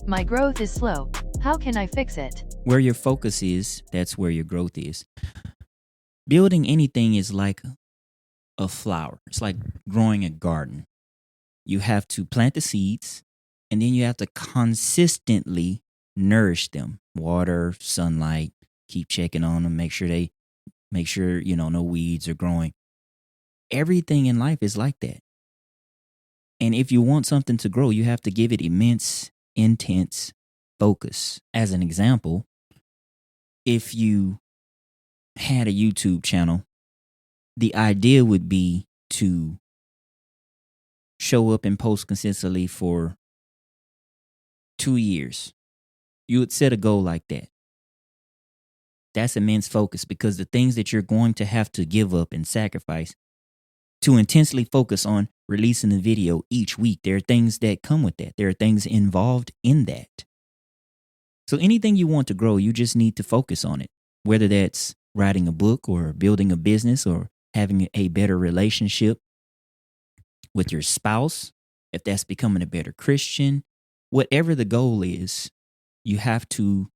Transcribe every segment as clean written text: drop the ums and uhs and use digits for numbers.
My growth is slow. How can I fix it? Where your focus is, that's where your growth is. Building anything is like a flower. It's like growing a garden. You have to plant the seeds, and then you have to consistently nourish them. Water, sunlight, keep checking on them, make sure no weeds are growing. Everything in life is like that. And if you want something to grow, you have to give it immense, intense focus. As an example, if you had a YouTube channel, the idea would be to show up and post consistently for 2 years. You would set a goal like that. That's immense focus, because the things that you're going to have to give up and sacrifice to intensely focus on releasing a video each week, there are things that come with that. There are things involved in that. So anything you want to grow, you just need to focus on it, whether that's writing a book or building a business or having a better relationship with your spouse, if that's becoming a better Christian. Whatever the goal is, you have to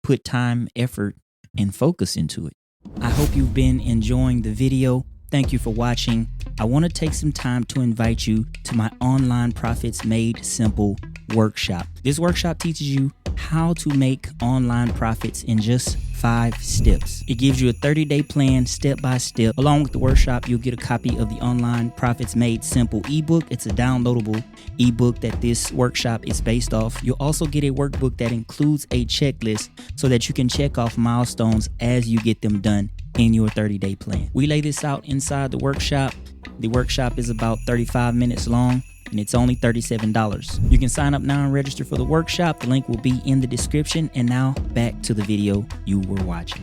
put time, effort, and focus into it. I hope you've been enjoying the video. Thank you for watching. I want to take some time to invite you to my Online Profits Made Simple workshop. This workshop teaches you how to make online profits in just 5 steps. It gives you a 30-day plan step by step. Along with the workshop, you'll get a copy of the Online Profits Made Simple ebook. It's a downloadable ebook that this workshop is based off. You'll also get a workbook that includes a checklist so that you can check off milestones as you get them done in your 30-day plan. We lay this out inside the workshop. The workshop is about 35 minutes long, and it's only $37. You can sign up now and register for the workshop. The link will be in the description. And now back to the video you were watching.